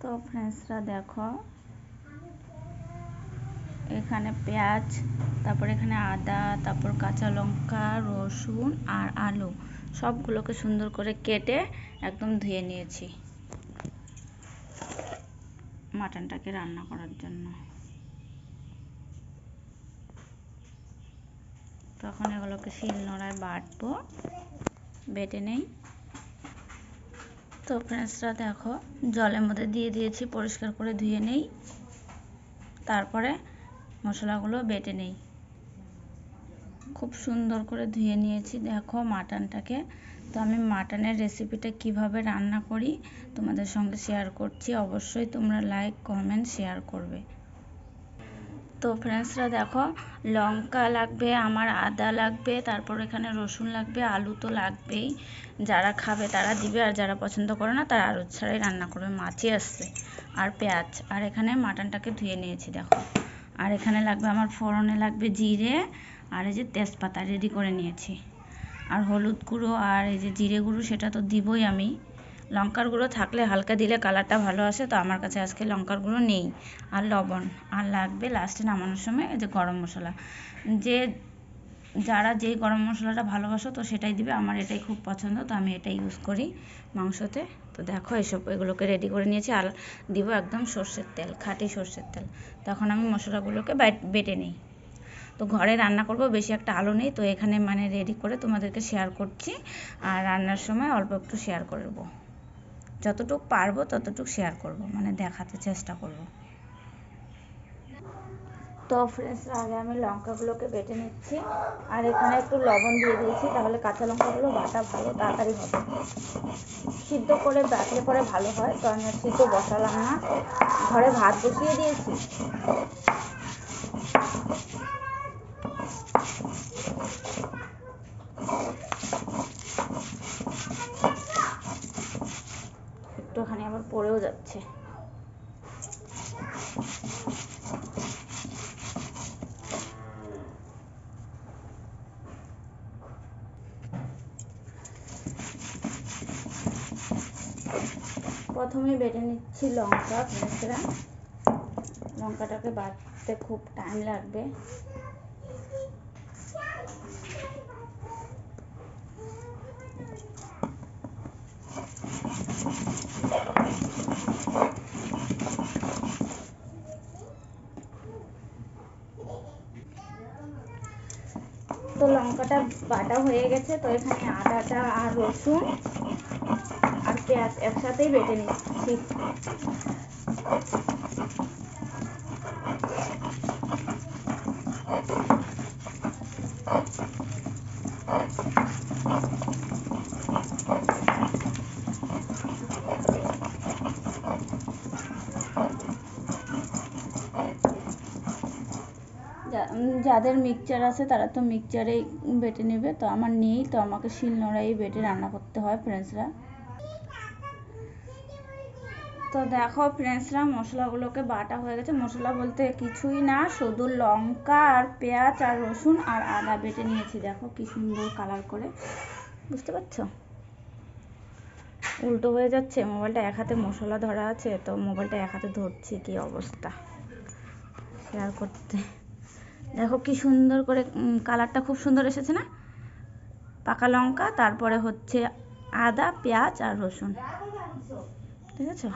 তো ফ্রেন্ডসরা দেখো, এখানে পেঁয়াজ, তারপর এখানে আদা, তারপর কাঁচা লঙ্কা, রসুন আর আলু সবগুলোকে সুন্দর করে কেটে একদম ধুয়ে নিয়েছি মাটনটাকে রান্না করার জন্য। তখন এগুলোকে শিলনোড়ায় বাটবো, বেটে নেই। তো ফ্রেন্ডসরা দেখো, জলের মধ্যে দিয়ে দিয়েছি, পরিষ্কার করে ধুয়ে নেই, তারপরে মশলাগুলো বেটে নেই। খুব সুন্দর করে ধুয়ে নিয়েছি দেখো মাটনটাকে। তো আমি মাটনের রেসিপিটা কিভাবে রান্না করি তোমাদের সঙ্গে শেয়ার করছি। অবশ্যই তোমরা লাইক, কমেন্ট, শেয়ার করবে। তো ফ্রেন্ডসরা দেখো, লঙ্কা লাগবে আমার, আদা লাগবে, তারপর এখানে রসুন লাগবে, আলু তো লাগবেই। যারা খাবে তারা দিবে, আর যারা পছন্দ করে না তারা আলু ছাড়াই রান্না করবে। মাছই আসছে, আর পেঁয়াজ, আর এখানে মাটনটাকে ধুয়ে নিয়েছি দেখো। আর এখানে লাগবে আমার ফোড়নে লাগবে জিরে, আর এই যে তেজপাতা রেডি করে নিয়েছি, আর হলুদ গুঁড়ো আর এই যে জিরে গুঁড়ো সেটা তো দিবই আমি। লঙ্কার গুঁড়ো থাকলে হালকা দিলে কালারটা ভালো আসে, তো আমার কাছে আজকে লঙ্কার গুঁড়ো নেই। আর লবণ, আর লাগবে লাস্টে নামানোর সময় এই যে গরম মশলা। যারা যেই গরম মশলাটা ভালোবাসো তো সেটাই দিবে। আমার এটাই খুব পছন্দ, তো আমি এটাই ইউজ করি মাংসতে। তো দেখো এগুলোকে রেডি করে নিয়েছি। আর দিব একদম সর্ষের তেল, খাঁটি সর্ষের তেল। তখন আমি মশলাগুলোকে বেটে নিই। তো ঘরে রান্না করব, বেশি একটা আলো নেই, তো এখানে মানে রেডি করে তোমাদেরকে শেয়ার করছি। আর রান্নার সময় অল্প একটু শেয়ার করব, যতটুকু পারবো ততটুকু শেয়ার করব, মানে দেখাতে চেষ্টা করব। তো ফ্রেন্ডস, আগে আমি লঙ্কাগুলোকে বেটে নিচ্ছি, আর এখানে একটু লবণ দিয়ে দিয়েছি, তাহলে কাঁচা লঙ্কাগুলো বাটা ভালো তাড়াতাড়ি হবে। সিদ্ধ করে বাটলে পরে ভালো হয়। তো আমি সিদ্ধ বসালাম না, ঘরে ভাত বসিয়ে দিয়েছি। একটুখানি আবার পড়েও যাচ্ছে। প্রথমে বেটে নিচ্ছি লঙ্কা। ফ্রেন্ডসরা, লঙ্কাটাকে বাটতে খুব টাইম লাগবে। তো লঙ্কাটা বাটা হয়ে গেছে, তো এখানে আদাটা আর রসুন আর পেঁয়াজ একসাথেই বেটে নিচ্ছি। যাদের মিক্সচার আছে তারা তো মিক্সচারেই বেটে নেবে, তো আমার নেই, তো আমাকে শিলনোড়াই বেটে রান্না করতে হয় ফ্রেন্ডসরা। তো দেখো ফ্রেন্ডসরা, মশলাগুলোকে বাটা হয়ে গেছে। মশলা বলতে কিছুই না, শুধু লঙ্কা আর পেঁয়াজ আর রসুন আর আদা বেটে নিয়েছি। দেখো কি সুন্দর কালার করে, বুঝতে পারছো? উল্টো হয়ে যাচ্ছে, মোবাইলটা এক হাতে মশলা ধরা আছে, তো মোবাইলটা এক হাতে ধরছি, কি অবস্থা শেয়ার করতে। দেখো কি সুন্দর করে কালারটা খুব সুন্দর এসেছে না? পাকা লঙ্কা, তারপরে হচ্ছে আদা, পেঁয়াজ আর রসুন, ঠিক আছে?